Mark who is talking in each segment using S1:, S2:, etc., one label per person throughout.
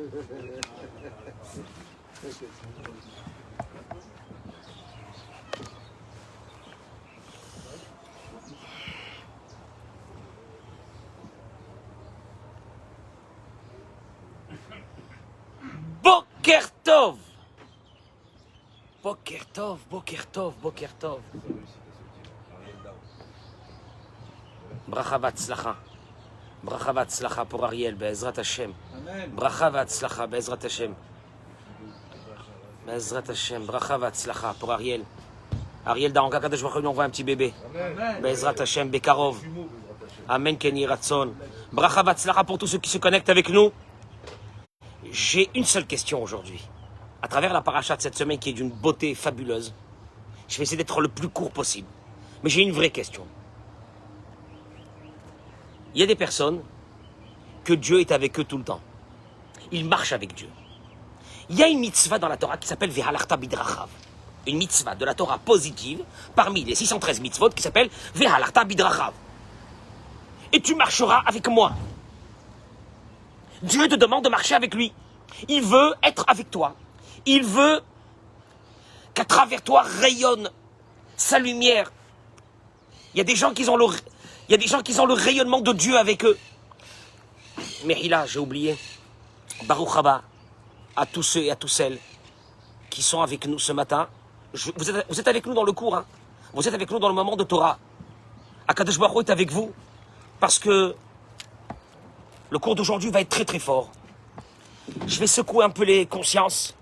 S1: Boker Tov. Boker Tov, Boker Tov, Boker Tov. Bracha v'atzlacha. Bracha v'atzlacha pour Ariel, Be'ezrat Hashem. Bracha v'atzlacha, Be'ezrat Hashem. Be'ezrat Hashem, bracha v'atzlacha pour Ariel. Ariel Daranka Kadosh Baruch Hu lui envoie un petit bébé. Be'ezrat Hashem, Bekarov. Amen, Kenny Ratson. Bracha v'atzlacha pour tous ceux qui se connectent avec nous. J'ai une seule question aujourd'hui. À travers la paracha de cette semaine qui est d'une beauté fabuleuse, je vais essayer d'être le plus court possible. Mais j'ai une vraie question. Il y a des personnes que Dieu est avec eux tout le temps. Ils marchent avec Dieu. Il y a une mitzvah dans la Torah qui s'appelle Vehalarta Bidrachav. Une mitzvah de la Torah positive parmi les 613 mitzvot qui s'appelle Vehalarta Bidrachav. Et tu marcheras avec moi. Dieu te demande de marcher avec lui. Il veut être avec toi. Il veut qu'à travers toi rayonne sa lumière. Il y a des gens qui ont le rayonnement de Dieu avec eux. Mais là, j'ai oublié. Baruch Haba, à tous ceux et à toutes celles qui sont avec nous ce matin. Vous êtes avec nous dans le cours. Hein. Vous êtes avec nous dans le moment de Torah. Akadosh Baruch Hu est avec vous parce que le cours d'aujourd'hui va être très très fort. Je vais secouer un peu les consciences,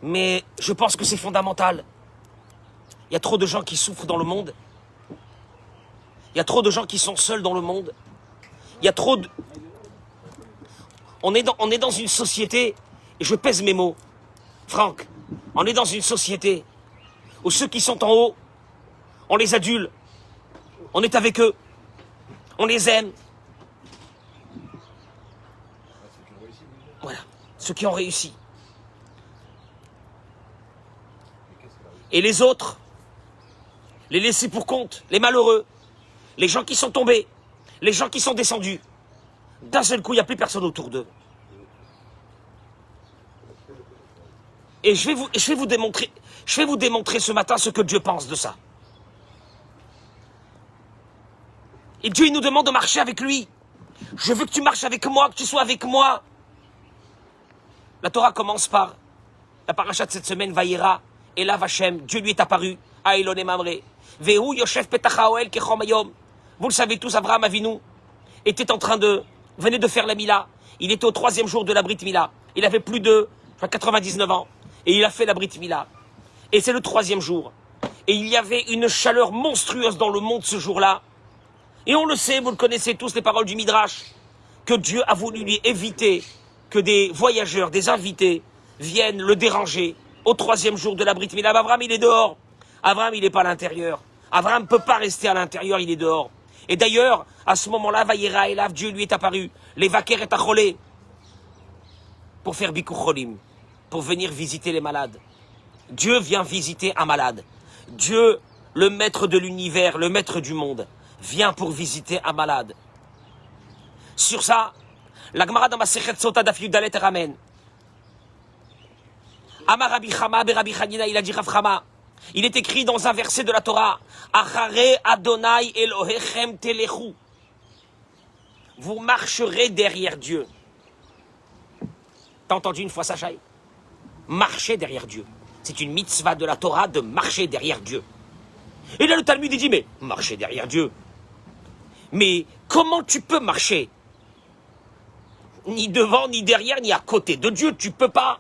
S1: mais je pense que c'est fondamental. Il y a trop de gens qui souffrent dans le monde. Il y a trop de gens qui sont seuls dans le monde. Il y a trop de... On est dans une société, et je pèse mes mots, Franck, on est dans une société où ceux qui sont en haut, on les adule, on est avec eux, on les aime. Voilà, ceux qui ont réussi. Et les autres, les laissés pour compte, les malheureux, les gens qui sont tombés, les gens qui sont descendus, d'un seul coup, il n'y a plus personne autour d'eux. Et je vais vous démontrer ce matin ce que Dieu pense de ça. Et Dieu, il nous demande de marcher avec lui. Je veux que tu marches avec moi, que tu sois avec moi. La Torah commence par la paracha de cette semaine, Vayera, Elav Hashem, Dieu lui est apparu, à Elon et Mamre. Vehu Yoshev Petach Oel Kechom Hayom. Vous le savez tous, Abraham Avinu venait de faire la Mila. Il était au 3e jour de la Brit Mila. Il avait plus de 99 ans. Et il a fait la Brit Mila. Et c'est le 3e jour. Et il y avait une chaleur monstrueuse dans le monde ce jour-là. Et on le sait, vous le connaissez tous, les paroles du Midrash, que Dieu a voulu lui éviter que des voyageurs, des invités, viennent le déranger au 3e jour de la Brit Mila. Abraham, il est dehors. Abraham, il n'est pas à l'intérieur. Abraham ne peut pas rester à l'intérieur, il est dehors. Et d'ailleurs, à ce moment-là, Vayera Elav, Dieu lui est apparu, les vaquers et acholé, pour faire Bikur Cholim, pour venir visiter les malades. Dieu vient visiter un malade. Dieu, le maître de l'univers, le maître du monde, vient pour visiter un malade. Sur ça, la Gemara dans Masechet Sota Daf Yudalet ramène. Amar Rabbi Chama be Rabbi Chanina, il a dit Rav Chama. Il est écrit dans un verset de la Torah, Achare Adonai Elohechem Telechu. Vous marcherez derrière Dieu. T'as entendu une fois ça, Chaï? Marcher derrière Dieu. C'est une mitzvah de la Torah de marcher derrière Dieu. Et là, le Talmud dit, mais marcher derrière Dieu. Mais comment tu peux marcher? Ni devant, ni derrière, ni à côté de Dieu, tu peux pas.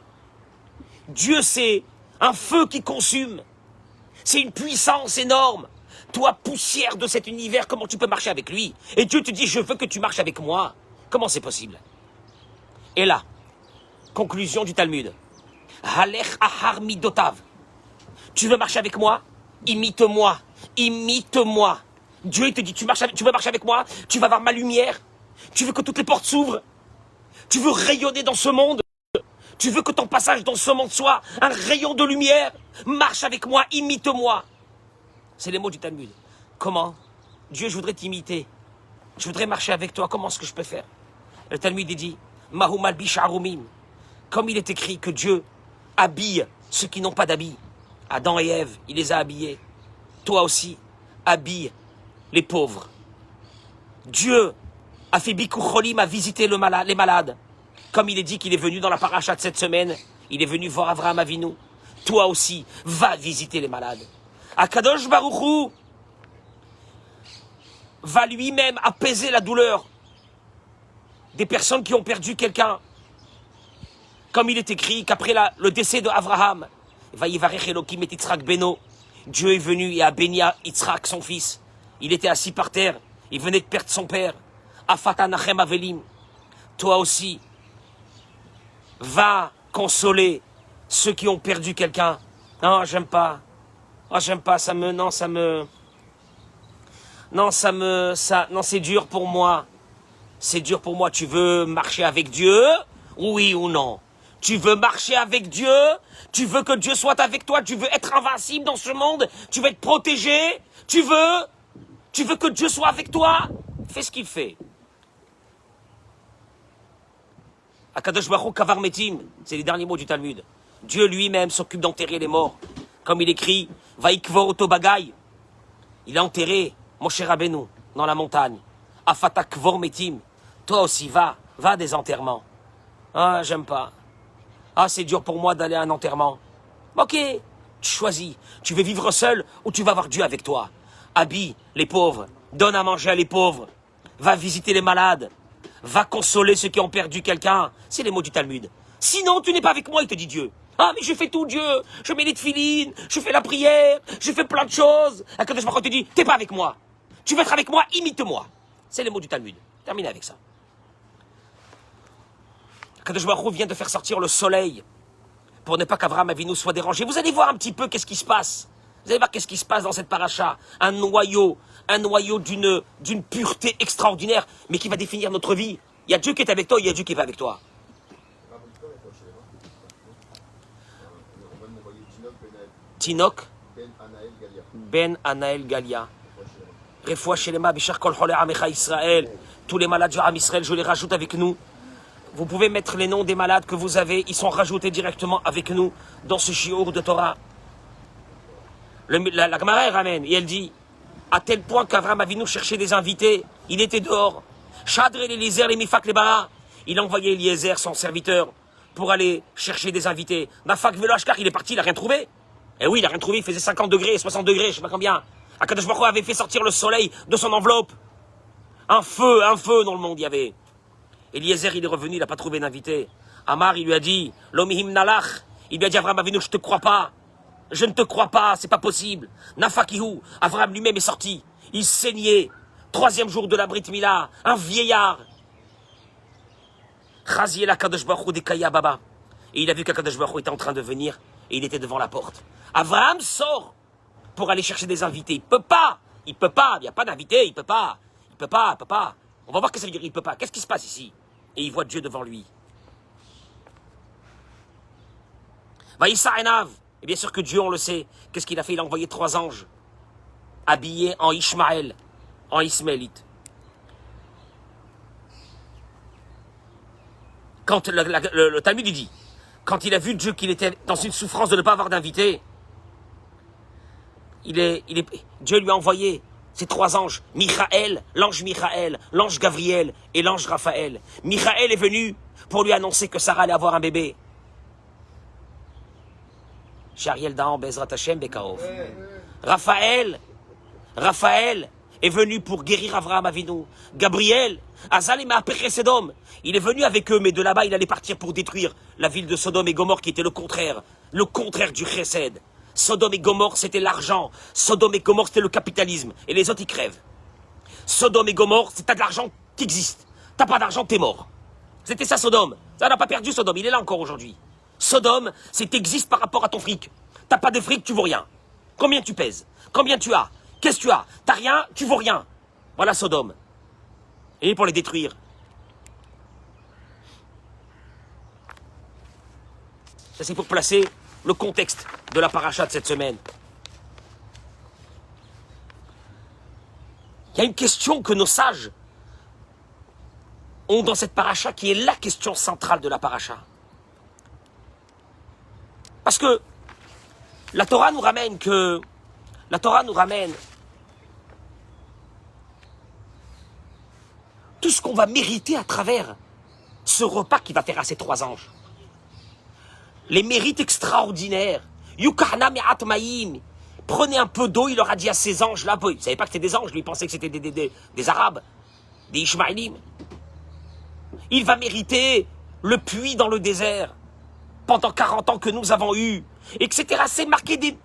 S1: Dieu, c'est un feu qui consume. C'est une puissance énorme. Toi, poussière de cet univers, comment tu peux marcher avec lui? Et Dieu te dit, je veux que tu marches avec moi. Comment c'est possible? Et là, conclusion du Talmud. Halech ahar midotav. Tu veux marcher avec moi? Imite-moi. Imite-moi. Dieu, il te dit, tu veux marcher avec moi? Tu vas voir ma lumière. Tu veux que toutes les portes s'ouvrent. Tu veux rayonner dans ce monde. Tu veux que ton passage dans ce monde soit un rayon de lumière. Marche avec moi, imite-moi. C'est les mots du Talmud. Comment? Dieu, je voudrais t'imiter. Je voudrais marcher avec toi. Comment est-ce que je peux faire? Le Talmud dit, Mahu malbish arumim. Comme il est écrit que Dieu habille ceux qui n'ont pas d'habits. Adam et Ève, il les a habillés. Toi aussi, habille les pauvres. Dieu a fait Bikur Cholim, a visité les malades. Comme il est dit qu'il est venu dans la paracha de cette semaine, il est venu voir Avraham Avinu. Toi aussi, va visiter les malades. Akadosh Baruch Hu va lui-même apaiser la douleur des personnes qui ont perdu quelqu'un. Comme il est écrit qu'après le décès de Avraham, Dieu est venu et a béni Yitzhak, son fils. Il était assis par terre, il venait de perdre son père. Afatanachem Avelim. Toi aussi, va consoler ceux qui ont perdu quelqu'un. Non, j'aime pas. Oh, j'aime pas, non, c'est dur pour moi. C'est dur pour moi. Tu veux marcher avec Dieu? Oui ou non? Tu veux marcher avec Dieu? Tu veux que Dieu soit avec toi? Tu veux être invincible dans ce monde? Tu veux être protégé? Tu veux que Dieu soit avec toi? Fais ce qu'il fait. Akadosh Baruch Hu kavar metim, c'est les derniers mots du Talmud. Dieu lui-même s'occupe d'enterrer les morts. Comme il écrit, Vaikvor otobagaï. Il a enterré Moshe Rabbeinu dans la montagne. Afata kvor metim. Toi aussi, va à des enterrements. Ah, j'aime pas. Ah, c'est dur pour moi d'aller à un enterrement. Ok, tu choisis. Tu veux vivre seul ou tu vas avoir Dieu avec toi. Habille les pauvres, donne à manger à les pauvres. Va visiter les malades. Va consoler ceux qui ont perdu quelqu'un. C'est les mots du Talmud. Sinon, tu n'es pas avec moi, il te dit Dieu. Ah, mais je fais tout, Dieu. Je mets les tefilines, je fais la prière, je fais plein de choses. Akadosh Baruch Hu te dit, t'es pas avec moi. Tu veux être avec moi, imite-moi. C'est les mots du Talmud. Terminez avec ça. Akadosh Baruch Hu vient de faire sortir le soleil pour ne pas qu'Avraham Avinu soit dérangé. Vous allez voir un petit peu qu'est-ce qui se passe. Vous allez voir qu'est-ce qui se passe dans cette paracha. Un noyau d'une pureté extraordinaire, mais qui va définir notre vie. Il y a Dieu qui est avec toi, il y a Dieu qui va avec toi. Tinok Ben Anaël Galia. Refoua Shelema Bishar Kol Chole Amecha Israël. Tous les malades du Am Israël, je les rajoute avec nous. Vous pouvez mettre les noms des malades que vous avez, ils sont rajoutés directement avec nous dans ce shiur de Torah. La Gemara elle ramène et elle dit, à tel point qu'Avraham Avinu cherchait des invités, il était dehors. Shadre Eliezer les Mifak les Bara, il a envoyé Eliezer, son serviteur, pour aller chercher des invités. Nafak Velo Ashkar, il est parti, il n'a rien trouvé. Eh oui, il n'a rien trouvé, il faisait 50 degrés, 60 degrés, je sais pas combien. Akadosh Baruch Hu avait fait sortir le soleil de son enveloppe. Un feu dans le monde il y avait. Eliezer, il est revenu, il n'a pas trouvé d'invité. Amar, il lui a dit, Lomihim Nalach, il lui a dit, Avraham Avinu, je te crois pas. Je ne te crois pas, c'est pas possible. Nafakihu, Avraham lui-même est sorti. Il saignait. 3e jour de la Brit Mila, un vieillard. Chaziel Akadosh Baruch Hu de Kaya Baba. Et il a vu qu'Akadosh Baruch Hu était en train de venir et il était devant la porte. Avraham sort pour aller chercher des invités. Il peut pas, il n'y a pas d'invité, il peut pas. On va voir ce que ça veut dire, il peut pas. Qu'est-ce qui se passe ici? Et il voit Dieu devant lui. Vaïssa Enav. Et bien sûr que Dieu, on le sait, qu'est-ce qu'il a fait? Il a envoyé 3 anges, habillés en Ishmaël, en Ismaélite. Quand le Talmud dit, quand il a vu Dieu qu'il était dans une souffrance de ne pas avoir d'invité, Dieu lui a envoyé ces 3 anges, Michaël, l'ange Gabriel et l'ange Raphaël. Michaël est venu pour lui annoncer que Sarah allait avoir un bébé. Shariel Daan Bezrat Hashem Bekaov. Raphaël est venu pour guérir Avraham Avinu. Gabriel, Azal et Sedom, il est venu avec eux, mais de là-bas, il allait partir pour détruire la ville de Sodome et Gomorre, qui était le contraire du Chesed. Sodome et Gomorre, c'était l'argent. Sodome et Gomorre, c'était le capitalisme. Et les autres, ils crèvent. Sodome et Gomorre, c'est t'as de l'argent, t'existes. T'as pas d'argent, t'es mort. C'était ça, Sodome. Ça n'a pas perdu, Sodome. Il est là encore aujourd'hui. Sodome, c'est t'existes par rapport à ton fric. T'as pas de fric, tu vaux rien. Combien tu pèses? Combien tu as? Qu'est-ce que tu as? T'as rien, tu vaux rien. Voilà Sodome. Et pour les détruire. Ça, c'est pour placer le contexte de la paracha de cette semaine. Il y a une question que nos sages ont dans cette paracha qui est la question centrale de la paracha. Parce que la Torah nous ramène tout ce qu'on va mériter à travers ce repas qu'il va faire à ces 3 anges. Les mérites extraordinaires. Yukarna me'at ma'im. Prenez un peu d'eau, il leur a dit à ces anges-là. Il ne savait pas que c'était des anges, lui, il pensait que c'était des Arabes, des Ishmaélim. Il va mériter le puits dans le désert pendant 40 ans que nous avons eu, etc. C'est marqué des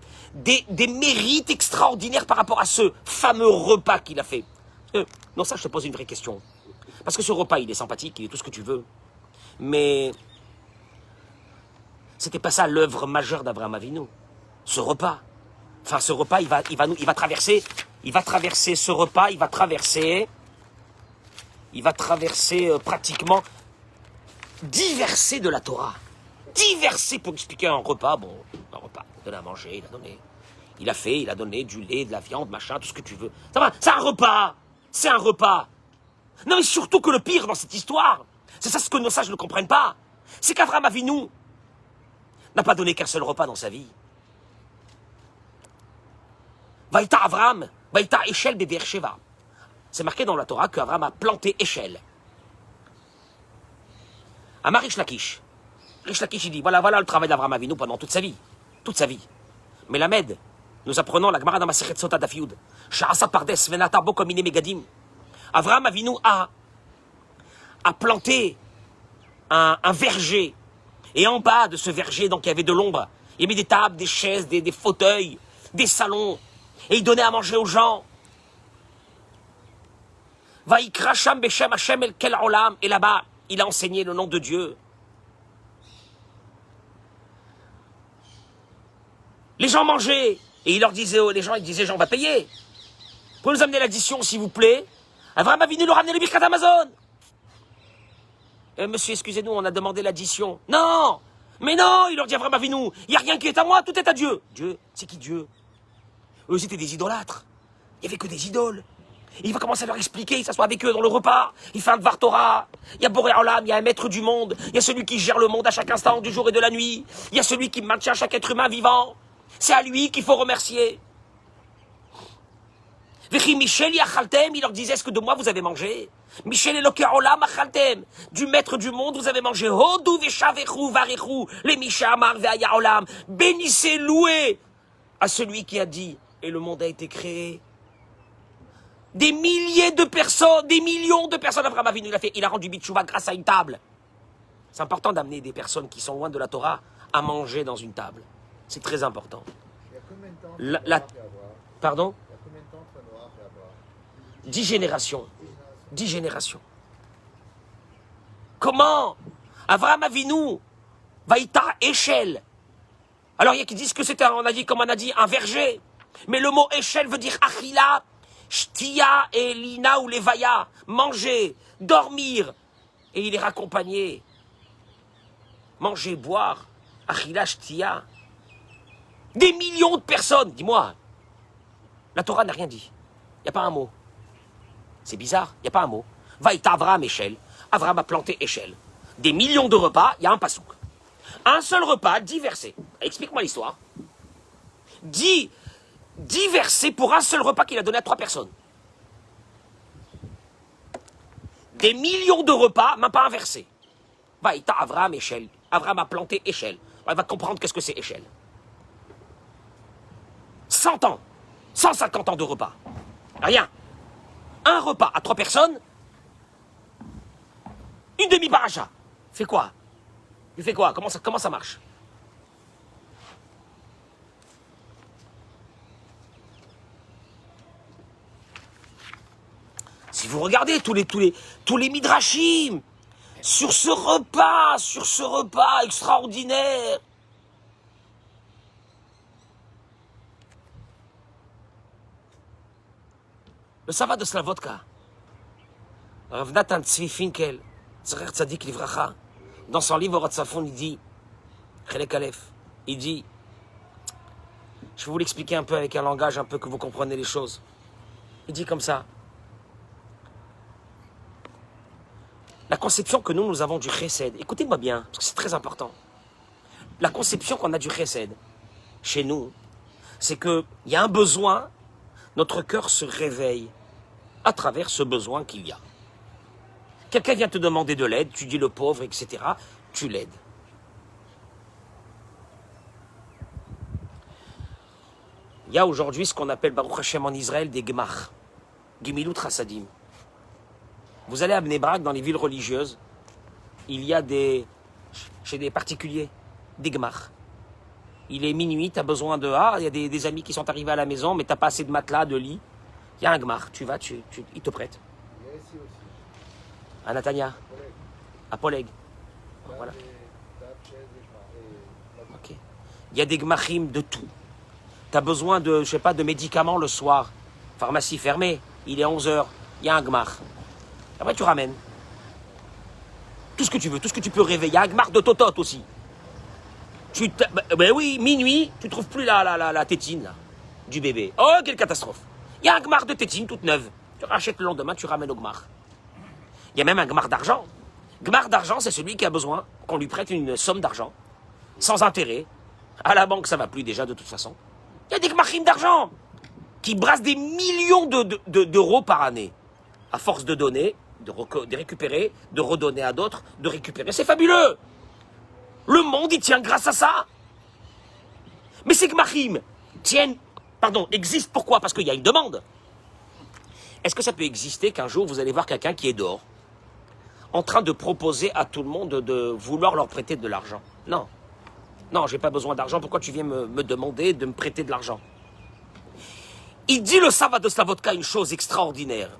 S1: mérites extraordinaires par rapport à ce fameux repas qu'il a fait. Non, ça, je te pose une vraie question. Parce que ce repas, il est sympathique, il est tout ce que tu veux. Mais c'était pas ça l'œuvre majeure d'Abraham Avinu. Ce repas. Enfin, ce repas, il va traverser ce repas, il va traverser pratiquement 10 versets de la Torah. 10 versets pour expliquer un repas. Bon, un repas, il a donné à manger, il a donné du lait, de la viande, machin, tout ce que tu veux. Ça va, c'est un repas. C'est un repas. Non, mais surtout que le pire dans cette histoire, c'est ça ce que nos sages ne comprennent pas, c'est qu'Abraham Avinu n'a pas donné qu'un seul repas dans sa vie. Vaïta Avram, Vaïta Eshel de Beersheva. C'est marqué dans la Torah qu'Avram a planté Eshel. Amar Rish Lakish. Rish Lakish, il dit, voilà le travail d'Abraham Avinu pendant toute sa vie. Toute sa vie. Mais Lamed, nous apprenons la Gemara dans Masechet Sota Daf Yud. Sha'asa pardes venata bo komine megadim. Abraham Avinu a planté un verger. Et en bas de ce verger, donc il y avait de l'ombre. Il y avait des tables, des chaises, des fauteuils, des salons. Et il donnait à manger aux gens. Vaikra Sham Beshem Hashem El Kel Olam. Et là-bas, il a enseigné le nom de Dieu. Les gens mangeaient. Et il leur disait, il disait, on va payer. Vous pouvez nous amener l'addition, s'il vous plaît. Abraham Avinu leur ramener le Birkat Amazon. Monsieur, excusez-nous, on a demandé l'addition. Non. Mais non, il leur dit Abraham Avinu, il n'y a rien qui est à moi, tout est à Dieu. Dieu, c'est qui Dieu? Eux, c'était des idolâtres. Il n'y avait que des idoles. Et il va commencer à leur expliquer, il s'assoit avec eux dans le repas, il fait un Dvar Torah, il y a Boré Olam, il y a un maître du monde, il y a celui qui gère le monde à chaque instant du jour et de la nuit, il y a celui qui maintient chaque être humain vivant. C'est à lui qu'il faut remercier. Vechi Michel Yachaltem, il leur disait, est-ce que de moi vous avez mangé? Michel Eloke Olam Achaltem, du maître du monde vous avez mangé. Hodou Veshavechu Varechu, les Mishamar Veaya Olam, bénissez, louez à celui qui a dit, et le monde a été créé. Des milliers de personnes, des millions de personnes, Abraham Avinu, il a rendu Bitchouva grâce à une table. C'est important d'amener des personnes qui sont loin de la Torah à manger dans une table. C'est très important.
S2: Il y a combien de temps
S1: Pardon?
S2: Il y a combien de temps entre Noah et Abraham?
S1: 10 générations. 10 générations. Comment Abraham Avinu, Vaïta Eshel. Alors il y a qui disent que c'était, comme on a dit, un verger. Mais le mot Eshel veut dire Achila, Shtia et Lina ou Levaya. Manger, dormir. Et il est raccompagné. Manger, boire. Achila, Shtia. Des millions de personnes. Dis-moi. La Torah n'a rien dit. Il n'y a pas un mot. C'est bizarre, il n'y a pas un mot. Vaïta Avraham Eshel. Avraham a planté Eshel. Des millions de repas, il y a un pasouk. Un seul repas, 10 versets. Explique-moi l'histoire. 10 versets pour un seul repas qu'il a donné à 3 personnes. Des millions de repas, même pas un verset. Vaïta Avraham Eshel. Avraham a planté Eshel. Il va comprendre qu'est-ce que c'est Eshel. 100 ans. 150 ans de repas. Rien. Un repas à 3 personnes. Une demi-paracha. Fais quoi? Tu fais quoi? Comment ça marche? Si vous regardez tous les midrashim sur ce repas extraordinaire, le Sava de Slavotka, Rav Natan Tzvi Finkel, Zecher Tzadik Livracha, dans son livre Ratzafon, il dit, Chelek Aleph, il dit, je vais vous l'expliquer un peu avec un langage un peu que vous comprenez les choses. Il dit comme ça, La conception que nous avons du chesed, écoutez-moi bien, parce que c'est très important. La conception qu'on a du chesed, chez nous, c'est qu'il y a un besoin, notre cœur se réveille à travers ce besoin qu'il y a. Quelqu'un vient te demander de l'aide, tu dis le pauvre, etc., tu l'aides. Il y a aujourd'hui ce qu'on appelle, Baruch Hashem en Israël, des Gemach, Gemilut Chassadim. Vous allez à Bnei Brak, dans les villes religieuses, il y a chez des particuliers, des Gemach. Il est minuit, tu as besoin de... Ah, il y a des amis qui sont arrivés à la maison, mais tu n'as pas assez de matelas, de lit. Il y a un Gemach, tu vas, il te prête.
S2: Il y a ici aussi.
S1: À Natania,
S2: Collègue.
S1: à Poleg.
S2: Là,
S1: Voilà.
S2: les tables, chaises et
S1: Ok. Il y a des Gemachim de tout. Tu as besoin de, je sais pas, de médicaments le soir. Pharmacie fermée, il est 11h, il y a un Gemach. Après, tu ramènes. Tout ce que tu veux, tout ce que tu peux rêver. Il y a un Gemach de Totot aussi. Ben oui, minuit, tu trouves plus la tétine là, du bébé. Oh, quelle catastrophe. Il y a un Gemach de tétine toute neuve. Tu rachètes le lendemain, tu ramènes au Gemach. Il y a même un Gemach d'argent. Gemach d'argent, c'est celui qui a besoin qu'on lui prête une somme d'argent, sans intérêt. À la banque, ça va plus déjà de toute façon. Il y a des Gemachim d'argent qui brassent des millions d'euros par année. À force de donner, de récupérer, de redonner à d'autres, de récupérer. C'est fabuleux. Le monde, il tient grâce à ça. Mais ces Gemachim existent pourquoi? Parce qu'il y a une demande. Est-ce que ça peut exister qu'un jour, vous allez voir quelqu'un qui est dehors, en train de proposer à tout le monde de vouloir leur prêter de l'argent? Non. Non, j'ai pas besoin d'argent. Pourquoi tu viens me demander de me prêter de l'argent? Il dit le Sava de Slavotka une chose extraordinaire.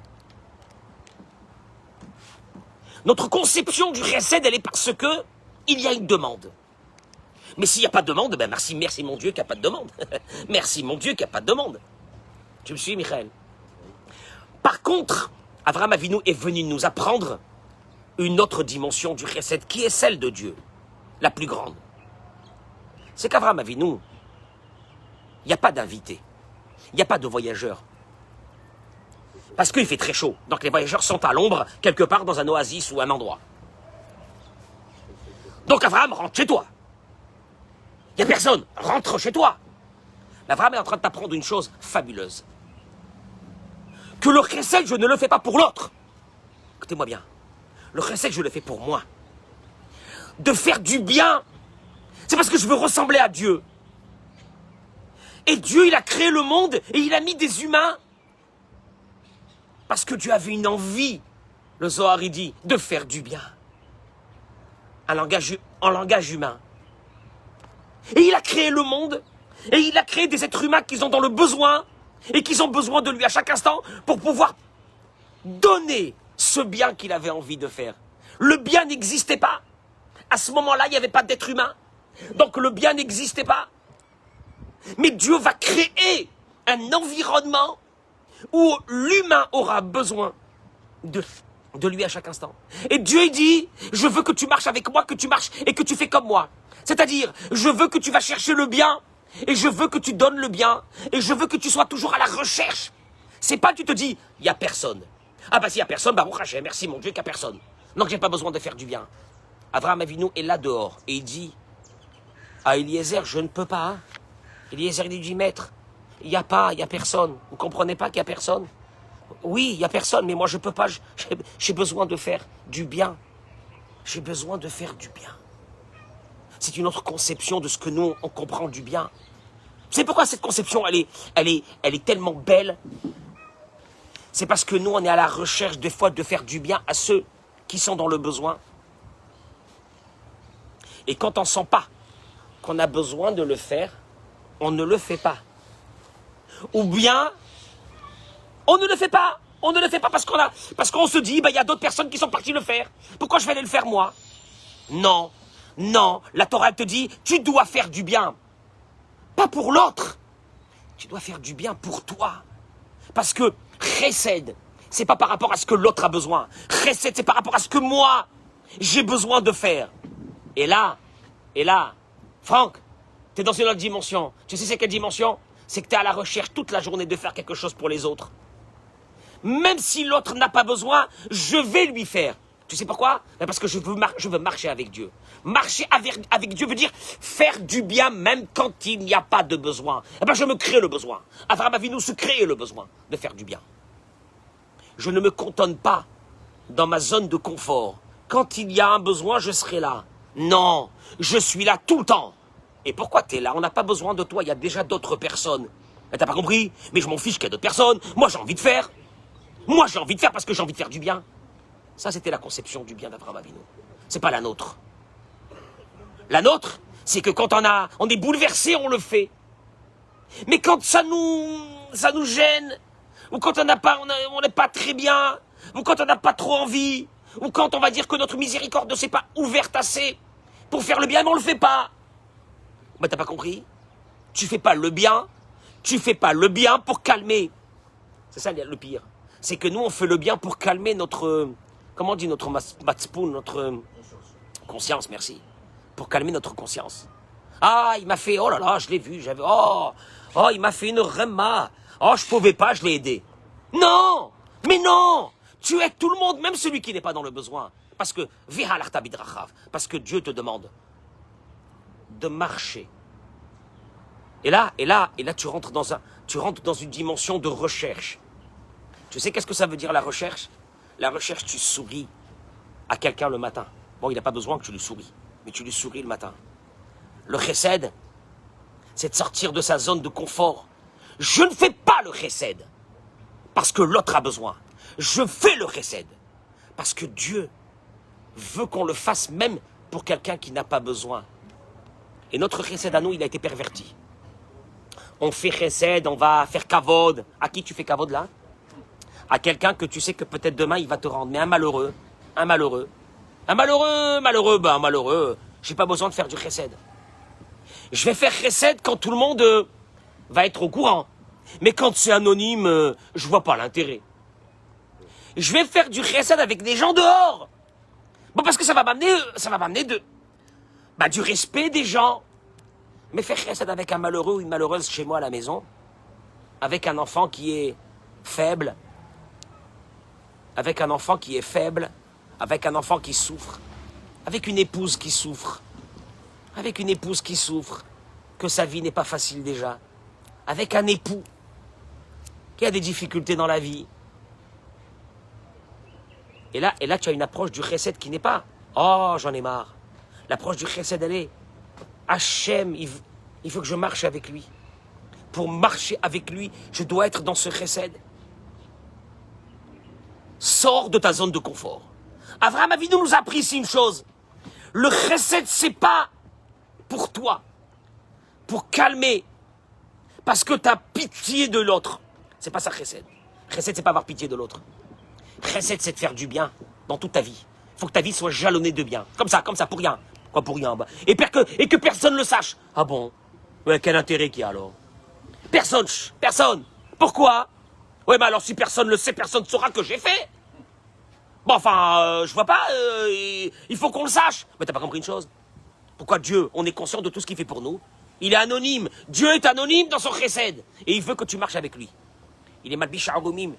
S1: Notre conception du chesed, elle est parce que il y a une demande. Mais s'il n'y a pas de demande, ben merci mon Dieu qu'il n'y a pas de demande. Merci mon Dieu qu'il n'y a pas de demande. Tu me suis, Michael? Par contre, Avraham Avinu est venu nous apprendre une autre dimension du chesed, qui est celle de Dieu, la plus grande. C'est qu'Avraham Avinu, il n'y a pas d'invités, il n'y a pas de voyageurs. Parce qu'il fait très chaud, donc les voyageurs sont à l'ombre, quelque part dans un oasis ou un endroit. Donc Avraham, rentre chez toi. Il n'y a personne, rentre chez toi. Avraham est en train de t'apprendre une chose fabuleuse. Que le chesed, je ne le fais pas pour l'autre. Écoutez-moi bien. Le chesed, je le fais pour moi. De faire du bien, c'est parce que je veux ressembler à Dieu. Et Dieu, il a créé le monde et il a mis des humains parce que Dieu avait une envie, le Zohar il dit, de faire du bien. En langage humain. Et il a créé le monde et il a créé des êtres humains qui sont dans le besoin et qui ont besoin de lui à chaque instant pour pouvoir donner ce bien qu'il avait envie de faire. Le bien n'existait pas. À ce moment-là, il n'y avait pas d'être humain. Donc le bien n'existait pas. Mais Dieu va créer un environnement où l'humain aura besoin de lui à chaque instant. Et Dieu dit, je veux que tu marches avec moi, que tu marches et que tu fais comme moi. C'est-à-dire, je veux que tu vas chercher le bien et je veux que tu donnes le bien et je veux que tu sois toujours à la recherche. C'est pas tu te dis, il n'y a personne. Ah bah s'il n'y a personne, Baruch Hashem, merci mon Dieu qu'il n'y a personne. Donc j'ai pas besoin de faire du bien. Avraham Avinu est là dehors et il dit à Eliezer, je ne peux pas. Hein. Eliezer lui dit, maître, il n'y a personne. Vous comprenez pas qu'il n'y a personne? Oui, il n'y a personne, mais moi je peux pas, j'ai besoin de faire du bien. J'ai besoin de faire du bien. C'est une autre conception de ce que nous, on comprend du bien. C'est pourquoi cette conception, elle est tellement belle. C'est parce que nous, on est à la recherche des fois de faire du bien à ceux qui sont dans le besoin. Et quand on ne sent pas qu'on a besoin de le faire, on ne le fait pas. Ou bien, on ne le fait pas. On ne le fait pas parce qu'on se dit, il y a d'autres personnes qui sont parties le faire. Pourquoi je vais aller le faire moi? Non, non. La Torah elle te dit, tu dois faire du bien. Pas pour l'autre. Tu dois faire du bien pour toi. Parce que chesed, c'est pas par rapport à ce que l'autre a besoin. Chesed, c'est par rapport à ce que moi, j'ai besoin de faire. Et là, Franck, t'es dans une autre dimension. Tu sais c'est quelle dimension? C'est que t'es à la recherche toute la journée de faire quelque chose pour les autres. Même si l'autre n'a pas besoin, je vais lui faire. Tu sais pourquoi? Parce que je veux marcher avec Dieu. Marcher avec Dieu veut dire faire du bien même quand il n'y a pas de besoin. Eh ben, je me crée le besoin. Abraham Avinu se crée le besoin de faire du bien. Je ne me cantonne pas dans ma zone de confort. Quand il y a un besoin, je serai là. Non, je suis là tout le temps. Et pourquoi tu es là? On n'a pas besoin de toi, il y a déjà d'autres personnes. T'as pas compris? Mais je m'en fiche qu'il y a d'autres personnes. Moi, j'ai envie de faire. Moi, j'ai envie de faire parce que j'ai envie de faire du bien. Ça, c'était la conception du bien d'Abraham Avinu. C'est pas la nôtre. La nôtre, c'est que quand on est bouleversé, on le fait. Mais quand ça nous gêne, ou quand on n'est pas très bien, ou quand on n'a pas trop envie, ou quand on va dire que notre miséricorde ne s'est pas ouverte assez pour faire le bien, mais on le fait pas. Bah, t'as pas compris? Tu fais pas le bien pour calmer. C'est ça le pire. C'est que nous, on fait le bien pour calmer notre... Comment on dit notre matzpoun, notre conscience, merci. Pour calmer notre conscience. Ah, il m'a fait, oh là là, je l'ai vu, il m'a fait une rema. Oh, je pouvais pas, je l'ai aidé. Non, mais non, tu aides tout le monde, même celui qui n'est pas dans le besoin. Parce que, parce que Dieu te demande de marcher. Et là, tu rentres dans une dimension de recherche. Tu sais qu'est-ce que ça veut dire la recherche? La recherche, tu souris à quelqu'un le matin. Bon, il n'a pas besoin que tu lui souris, mais tu lui souris le matin. Le chesed, c'est de sortir de sa zone de confort. Je ne fais pas le chesed parce que l'autre a besoin. Je fais le chesed parce que Dieu veut qu'on le fasse même pour quelqu'un qui n'a pas besoin. Et notre chesed à nous, il a été perverti. On fait chesed, on va faire kavod. À qui tu fais kavod là? À quelqu'un que tu sais que peut-être demain il va te rendre. Mais un malheureux, j'ai pas besoin de faire du chesed. Je vais faire chesed quand tout le monde va être au courant. Mais quand c'est anonyme, je vois pas l'intérêt. Je vais faire du chesed avec des gens dehors. Bon, parce que ça va m'amener du respect des gens. Mais faire chesed avec un malheureux ou une malheureuse chez moi à la maison, avec un enfant qui est faible, avec un enfant qui souffre, avec une épouse qui souffre, que sa vie n'est pas facile déjà, avec un époux qui a des difficultés dans la vie. Et là, tu as une approche du chesed qui n'est pas « Oh, j'en ai marre ». L'approche du chesed, elle est « Hachem, il faut que je marche avec lui. Pour marcher avec lui, je dois être dans ce chesed. » Sors de ta zone de confort. Abraham Avinu nous a appris ici une chose. Le chesed, c'est pas pour toi, pour calmer, parce que tu as pitié de l'autre. C'est pas ça, chesed. Chesed, c'est pas avoir pitié de l'autre. Chesed, c'est de faire du bien dans toute ta vie. Il faut que ta vie soit jalonnée de bien. Comme ça, pour rien. Quoi, pour rien, bah. Et que personne ne le sache. Ah bon? Ouais, quel intérêt qu'il y a alors? Personne. Pourquoi? Ouais, mais alors si personne ne le sait, personne ne saura que j'ai fait. Bon, enfin, je vois pas, il faut qu'on le sache. Mais t'as pas compris une chose? Pourquoi Dieu, on est conscient de tout ce qu'il fait pour nous? Il est anonyme. Dieu est anonyme dans son chesed. Et il veut que tu marches avec lui. Il est malbish aromim.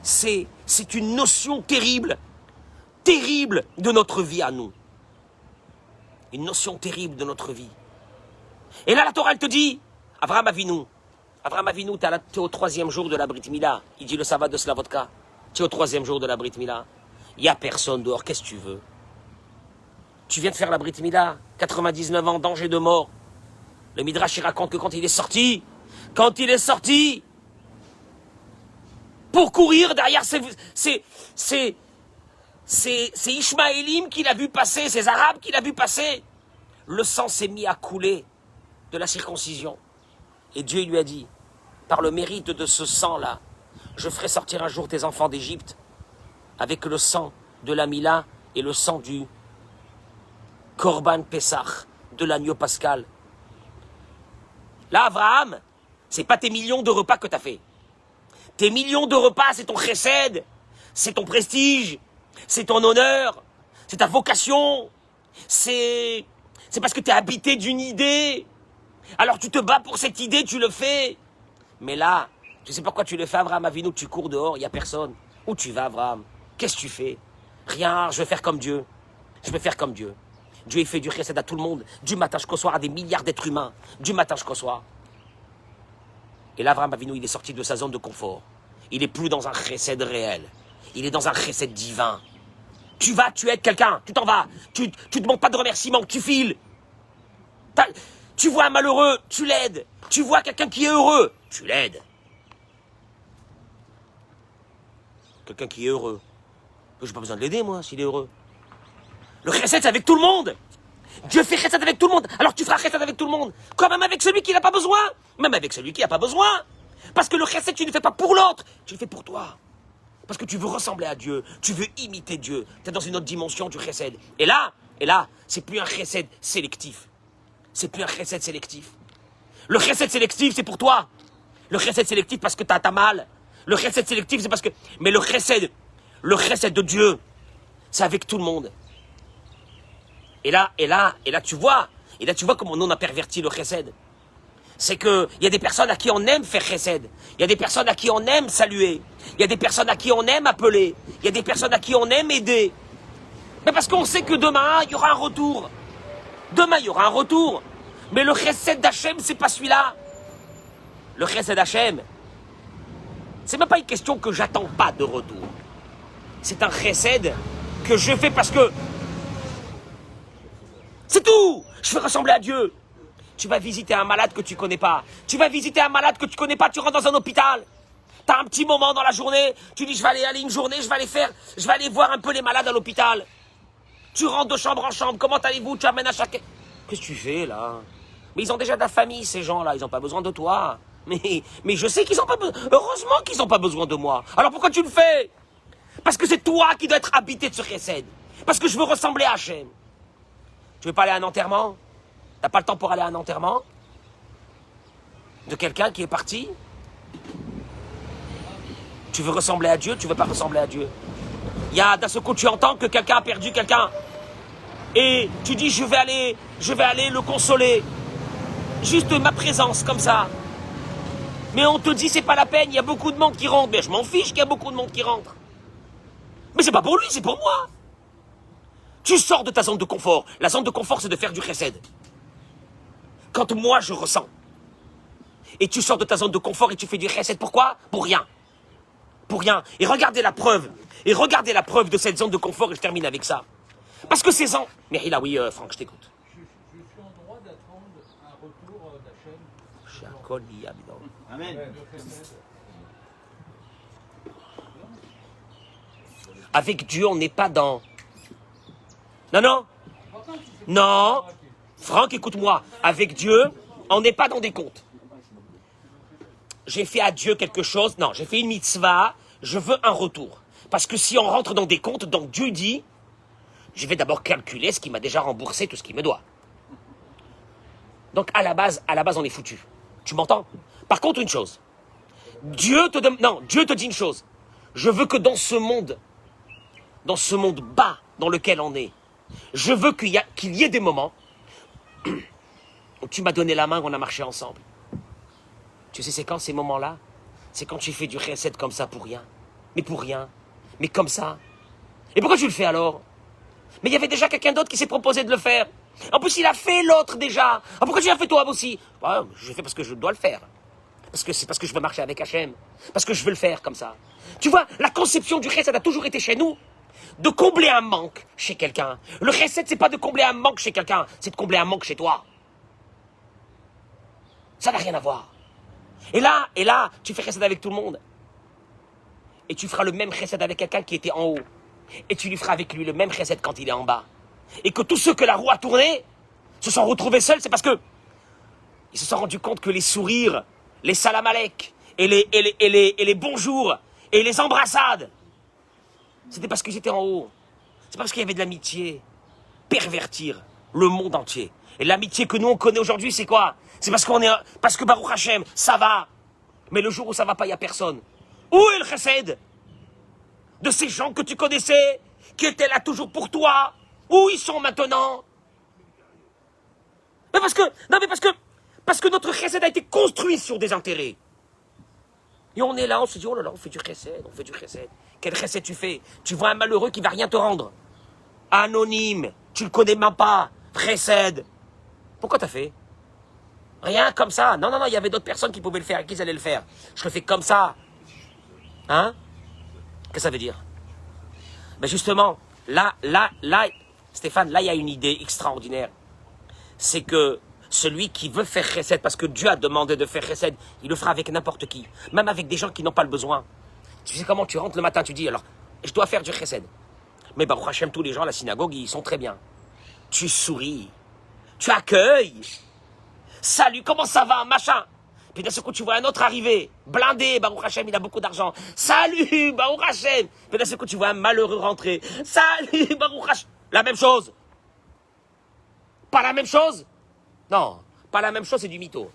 S1: C'est une notion terrible de notre vie à nous. Une notion terrible de notre vie. Et là, la Torah, elle te dit, Abraham Avinu, t'es au 3e jour de la Brit Mila. Il dit le sabbat de Slavotka. Tu es au 3e jour de la Brit Mila. Il n'y a personne dehors, qu'est-ce que tu veux? Tu viens de faire la Brit Mila, 99 ans, danger de mort. Le Midrash, il raconte que quand il est sorti, pour courir derrière ces Ishmaélim qu'il a vu passer, ces Arabes qu'il a vu passer, le sang s'est mis à couler de la circoncision. Et Dieu lui a dit, par le mérite de ce sang-là, je ferai sortir un jour tes enfants d'Égypte avec le sang de la Mila et le sang du Korban Pessah, de l'agneau pascal. Là, Abraham, c'est pas tes millions de repas que tu as fait. Tes millions de repas, c'est ton chesed, c'est ton prestige, c'est ton honneur, c'est ta vocation, c'est parce que tu es habité d'une idée. Alors tu te bats pour cette idée, tu le fais. Mais là, tu sais pourquoi tu le fais, Abraham Avinu, tu cours dehors, il n'y a personne. Où tu vas, Abraham? Qu'est-ce que tu fais? Rien, je vais faire comme Dieu. Je vais faire comme Dieu. Dieu, il fait du chesed à tout le monde, du matin jusqu'au soir, à des milliards d'êtres humains, du matin jusqu'au soir. Et là, Avraham Avinu, il est sorti de sa zone de confort. Il n'est plus dans un chesed réel. Il est dans un chesed divin. Tu vas, tu aides quelqu'un, tu t'en vas. Tu ne demandes pas de remerciements, tu files. Tu vois un malheureux, tu l'aides. Tu vois quelqu'un qui est heureux, tu l'aides. Quelqu'un qui est heureux. Je n'ai pas besoin de l'aider, moi, s'il est heureux. Le chesed, c'est avec tout le monde. Dieu fait chesed avec tout le monde. Alors tu feras chesed avec tout le monde. Quand même avec celui qui n'a pas besoin. Même avec celui qui n'a pas besoin. Parce que le chesed, tu ne le fais pas pour l'autre. Tu le fais pour toi. Parce que tu veux ressembler à Dieu. Tu veux imiter Dieu. Tu es dans une autre dimension du chesed. Et là, c'est plus un chesed sélectif. C'est plus un chesed sélectif. Le chesed sélectif, c'est pour toi. Le chesed sélectif parce que t'as mal. Le chesed sélectif, c'est parce que... Mais le chesed de Dieu, c'est avec tout le monde. Et là, tu vois comment nous on a perverti le chesed. C'est que il y a des personnes à qui on aime faire chesed. Il y a des personnes à qui on aime saluer. Il y a des personnes à qui on aime appeler. Il y a des personnes à qui on aime aider. Mais parce qu'on sait que demain, il y aura un retour. Demain, il y aura un retour. Mais le chesed d'Hachem, c'est pas celui-là. Le chesed d'Hachem, c'est même pas une question que j'attends pas de retour. C'est un chesed que je fais parce que... C'est tout. Je veux ressembler à Dieu. Tu vas visiter un malade que tu connais pas. Tu vas visiter un malade que tu connais pas, tu rentres dans un hôpital. Tu as un petit moment dans la journée, tu dis je vais aller une journée, je vais aller voir un peu les malades à l'hôpital. Tu rentres de chambre en chambre, comment allez-vous? Tu amènes à chacun. Qu'est-ce que tu fais là? Mais ils ont déjà de la famille, ces gens-là, ils n'ont pas besoin de toi. Mais je sais qu'ils n'ont pas besoin. Heureusement qu'ils n'ont pas besoin de moi. Alors pourquoi tu le fais? Parce que c'est toi qui dois être habité de ce chesed. Parce que je veux ressembler à Hachem. Tu veux pas aller à un enterrement? T'as pas le temps pour aller à un enterrement de quelqu'un qui est parti? Tu veux ressembler à Dieu, tu veux pas ressembler à Dieu. Il y a d'un seul coup, tu entends que quelqu'un a perdu quelqu'un. Et tu dis, je vais aller le consoler. Juste ma présence, comme ça. Mais on te dit, c'est pas la peine, il y a beaucoup de monde qui rentre. Mais je m'en fiche qu'il y a beaucoup de monde qui rentre. Mais c'est pas pour lui, c'est pour moi. Tu sors de ta zone de confort. La zone de confort, c'est de faire du chesed. Quand moi, je ressens. Et tu sors de ta zone de confort et tu fais du chesed. Pourquoi? Pour rien. Pour rien. Et regardez la preuve. Et regardez la preuve de cette zone de confort. Et je termine avec ça. Parce que ces ans... Mais là, oui, Franck, je t'écoute.
S2: Je suis en droit d'attendre un retour d'Hachem.
S3: Amen.
S1: Avec Dieu, on n'est pas dans... Non. Non. Franck, écoute-moi. Avec Dieu, on n'est pas dans des comptes. J'ai fait à Dieu quelque chose. Non, j'ai fait une mitzvah. Je veux un retour. Parce que si on rentre dans des comptes, donc Dieu dit, je vais d'abord calculer ce qui m'a déjà remboursé, tout ce qu'il me doit. Donc à la base, on est foutu. Tu m'entends? Par contre, une chose. Dieu te dit une chose. Je veux que dans ce monde bas dans lequel on est, je veux qu'il y ait des moments où tu m'as donné la main, on a marché ensemble. Tu sais, c'est quand ces moments-là? C'est quand tu fais du chesed comme ça pour rien. Mais pour rien. Mais comme ça. Et pourquoi tu le fais alors? Mais il y avait déjà quelqu'un d'autre qui s'est proposé de le faire. En plus, il a fait l'autre déjà. Ah, pourquoi tu l'as fait toi aussi? Je l'ai fait parce que je dois le faire. C'est parce que je veux marcher avec Hachem. Parce que je veux le faire comme ça. Tu vois, la conception du chesed a toujours été chez nous de combler un manque chez quelqu'un. Le chesed, c'est pas de combler un manque chez quelqu'un, c'est de combler un manque chez toi. Ça n'a rien à voir. Et là, tu fais chesed avec tout le monde. Et tu feras le même chesed avec quelqu'un qui était en haut. Et tu lui feras avec lui le même chesed quand il est en bas. Et que tous ceux que la roue a tourné se sont retrouvés seuls, c'est parce que ils se sont rendus compte que les sourires, les salam alek, et les bonjours, et les embrassades, c'était parce qu'ils étaient en haut. C'est parce qu'il y avait de l'amitié. Pervertir le monde entier. Et l'amitié que nous on connaît aujourd'hui, c'est quoi? C'est parce que Baruch Hashem, ça va. Mais le jour où ça va pas, il n'y a personne. Où est le chesed de ces gens que tu connaissais, qui étaient là toujours pour toi? Où ils sont maintenant? Parce que notre chesed a été construit sur des intérêts. Et on est là, on se dit, oh là là, on fait du chesed, on fait du chesed. Quel chesed tu fais? Tu vois un malheureux qui va rien te rendre. Anonyme, tu le connais même pas. Chesed. Pourquoi t'as fait? Rien comme ça. Non, non, non, il y avait d'autres personnes qui pouvaient le faire et qui allaient le faire. Je le fais comme ça. Hein? Qu'est-ce que ça veut dire? Ben justement, là, Stéphane, là, il y a une idée extraordinaire. C'est que celui qui veut faire chesed, parce que Dieu a demandé de faire chesed, il le fera avec n'importe qui. Même avec des gens qui n'ont pas le besoin. Tu sais comment tu rentres le matin, tu dis, alors, je dois faire du chesed. Mais Baruch Hashem, tous les gens à la synagogue, ils sont très bien. Tu souris. Tu accueilles. Salut, comment ça va, machin? Puis d'un seul coup, tu vois un autre arriver, blindé, Baruch Hashem, il a beaucoup d'argent. Salut, Baruch Hashem. Puis d'un seul coup, tu vois un malheureux rentrer. Salut, Baruch Hashem. La même chose. Pas la même chose? Non, pas la même chose, c'est du mytho.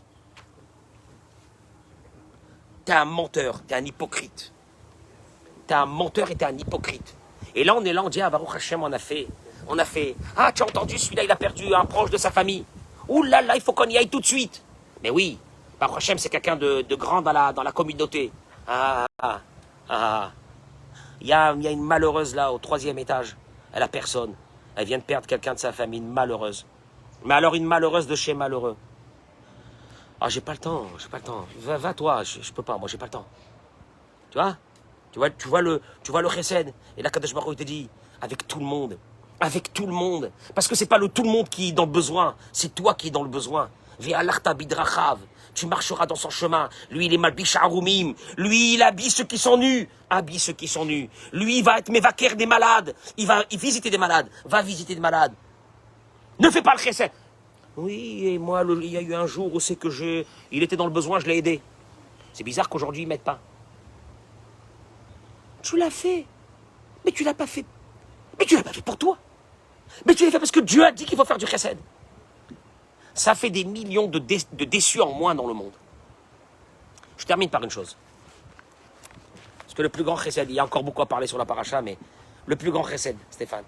S1: T'es un menteur, t'es un hypocrite. T'es un menteur et t'es un hypocrite. Et là, on dit, ah, Baruch Hashem, on a fait. Ah, tu as entendu, celui-là, il a perdu un proche de sa famille. Ouh là là, il faut qu'on y aille tout de suite. Mais oui, Baruch Hashem, c'est quelqu'un de grand dans la communauté. Il y a une malheureuse là, au 3e étage. Elle a personne. Elle vient de perdre quelqu'un de sa famille, une malheureuse. Mais alors, une malheureuse de chez malheureux. Ah, j'ai pas le temps. Va toi, je peux pas, moi, j'ai pas le temps. Tu vois? Tu vois le chesed. Et là, Kadosh Baruch Hu te dit, avec tout le monde. Avec tout le monde. Parce que c'est pas le tout le monde qui est dans le besoin. C'est toi qui es dans le besoin. Ve'alarta bidrachav. Tu marcheras dans son chemin. Lui, il est malbish arumim. Lui, il habille ceux qui sont nus. Habille ceux qui sont nus. Lui, il va être mévaker des malades. Il va visiter des malades. Va visiter des malades. Ne fais pas le chesed. Oui, et moi, il y a eu un jour où c'est que il était dans le besoin, je l'ai aidé. C'est bizarre qu'aujourd'hui, ils ne m'aident pas. Tu l'as fait. Mais tu l'as pas fait. Mais tu l'as pas fait pour toi. Mais tu l'as fait parce que Dieu a dit qu'il faut faire du chesed. Ça fait des millions de déçus en moins dans le monde. Je termine par une chose. Parce que le plus grand chesed, il y a encore beaucoup à parler sur la paracha, mais le plus grand chesed, Stéphane.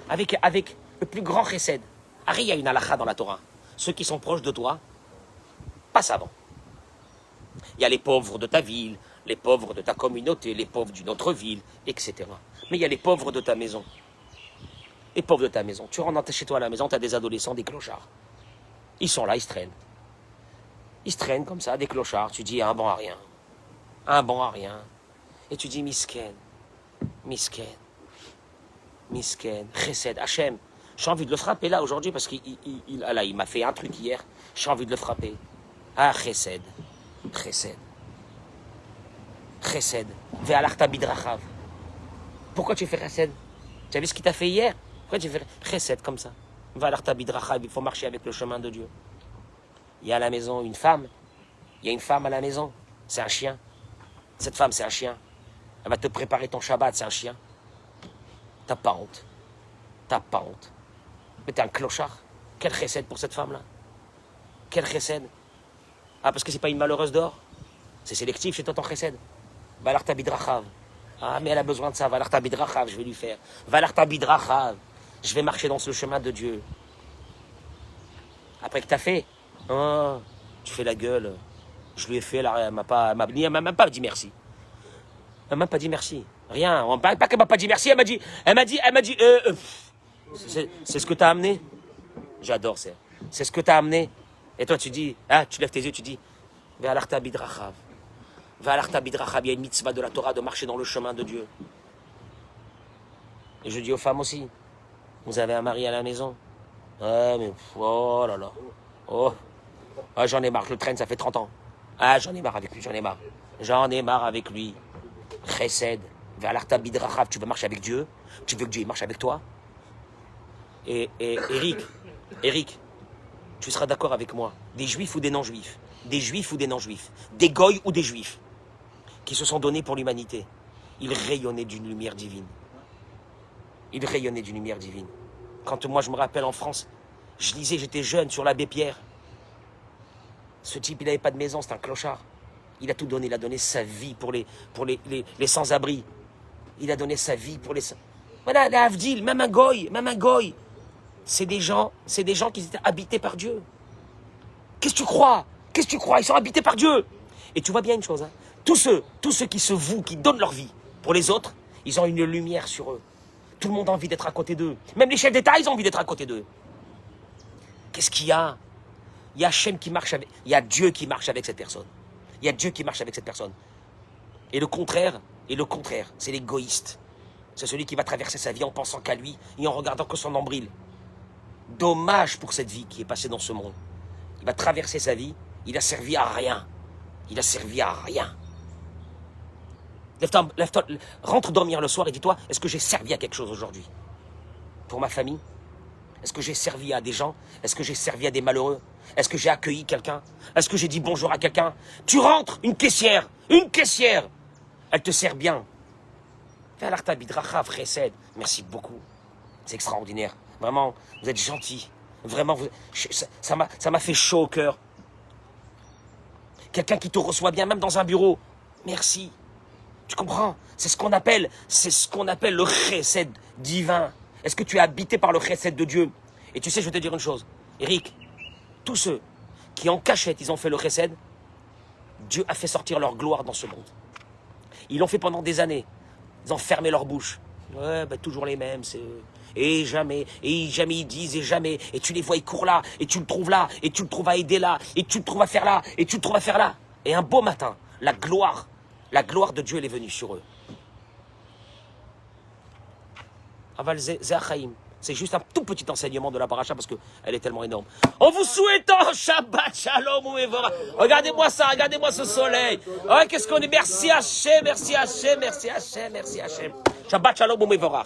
S1: Avec le plus grand chesed. Harry, il y a une halakha dans la Torah. Ceux qui sont proches de toi, passe avant. Il y a les pauvres de ta ville, les pauvres de ta communauté, les pauvres d'une autre ville, etc. Mais il y a les pauvres de ta maison. Les pauvres de ta maison. Tu rentres chez toi à la maison, tu as des adolescents, des clochards. Ils sont là, ils se traînent. Ils se traînent comme ça, des clochards. Tu dis, un bon à rien. Un bon à rien. Et tu dis, misken, chesed, Hachem. J'ai envie de le frapper là aujourd'hui parce qu'il m'a fait un truc hier. J'ai envie de le frapper. Ah, chesed. Ve'alarta bidrachav. Pourquoi tu fais chesed? Tu as vu ce qu'il t'a fait hier? Pourquoi tu fais chesed comme ça? Ve'alarta bidrachav, il faut marcher avec le chemin de Dieu. Il y a à la maison une femme. Il y a une femme à la maison. C'est un chien. Cette femme, c'est un chien. Elle va te préparer ton Shabbat, c'est un chien. T'as pas honte. Mais t'es un clochard. Quel chesed pour cette femme-là? Quel chesed? Ah, parce que c'est pas une malheureuse dehors? C'est sélectif chez toi ton chesed. Valarta bidrachav. Ah, mais elle a besoin de ça. Valarta bidrachav, je vais lui faire. Valarta bidrachav. Je vais marcher dans ce chemin de Dieu. Après que t'as fait, oh, tu fais la gueule. Je lui ai fait, là, elle m'a même pas dit merci. Elle m'a pas dit merci. Rien. Pas qu'elle m'a pas dit merci, elle m'a dit, c'est ce que t'as amené? J'adore ça. C'est ce que t'as amené. Et toi, tu dis, ah, tu lèves tes yeux, tu dis, Ve'alarta bidrachav. Ve'alarta bidrachav. Il y a une mitzvah de la Torah de marcher dans le chemin de Dieu. Et je dis aux femmes aussi, vous avez un mari à la maison? Ah, mais, oh là là. Oh, ah, j'en ai marre, je le traîne, ça fait 30 ans. Ah, j'en ai marre avec lui, j'en ai marre avec lui. Chesed. Ve'alarta bidrachav. Tu veux marcher avec Dieu? Tu veux que Dieu marche avec toi? Et Eric, tu seras d'accord avec moi, des juifs ou des non-juifs, des goïs ou des juifs, qui se sont donnés pour l'humanité, ils rayonnaient d'une lumière divine. Quand moi, je me rappelle en France, je lisais, j'étais jeune, sur l'abbé Pierre. Ce type, il n'avait pas de maison, c'est un clochard. Il a tout donné, il a donné sa vie pour les sans-abri. Il a donné sa vie pour les... Voilà, la Havdil, même un goy. C'est des gens qui étaient habités par Dieu. Qu'est-ce que tu crois? Ils sont habités par Dieu. Et tu vois bien une chose, hein, tous ceux qui se vouent, qui donnent leur vie pour les autres, ils ont une lumière sur eux. Tout le monde a envie d'être à côté d'eux. Même les chefs d'État, ils ont envie d'être à côté d'eux. Qu'est-ce qu'il y a? Il y a Hachem qui marche avec... Il y a Dieu qui marche avec cette personne. Il y a Dieu qui marche avec cette personne. Et le contraire, c'est l'égoïste. C'est celui qui va traverser sa vie en pensant qu'à lui et en regardant que son nombril. Dommage pour cette vie qui est passée dans ce monde. Il va traverser sa vie, il a servi à rien. Il a servi à rien. Lève-toi, rentre dormir le soir et dis-toi, est-ce que j'ai servi à quelque chose aujourd'hui? Pour ma famille? Est-ce que j'ai servi à des gens? Est-ce que j'ai servi à des malheureux? Est-ce que j'ai accueilli quelqu'un? Est-ce que j'ai dit bonjour à quelqu'un? Tu rentres, une caissière, elle te sert bien. Fais l'arta bidrachav chesed. Merci beaucoup. C'est extraordinaire. Vraiment, vous êtes gentil. Vraiment, ça m'a fait chaud au cœur. Quelqu'un qui te reçoit bien, même dans un bureau. Merci. Tu comprends? C'est ce qu'on appelle le chesed divin. Est-ce que tu es habité par le chesed de Dieu? Et tu sais, je vais te dire une chose. Eric, tous ceux qui en cachette, ils ont fait le chesed, Dieu a fait sortir leur gloire dans ce monde. Ils l'ont fait pendant des années. Ils ont fermé leur bouche. Ouais, ben toujours les mêmes, c'est eux. Et jamais ils disent, et jamais. Et tu les vois, ils courent là, et tu le trouves là, et tu le trouves à aider là, et tu le trouves à faire là, et tu le trouves à faire là. Et un beau matin, la gloire de Dieu, elle est venue sur eux. Aval Zechaim. C'est juste un tout petit enseignement de la paracha parce qu'elle est tellement énorme. En vous souhaitant Shabbat Shalom ou Evora. Regardez-moi ça, regardez-moi ce soleil. Ah, qu'est-ce qu'on est. Merci Hachem, merci Hachem, merci Hachem, merci Hachem. Shabbat Shalom ou Evora.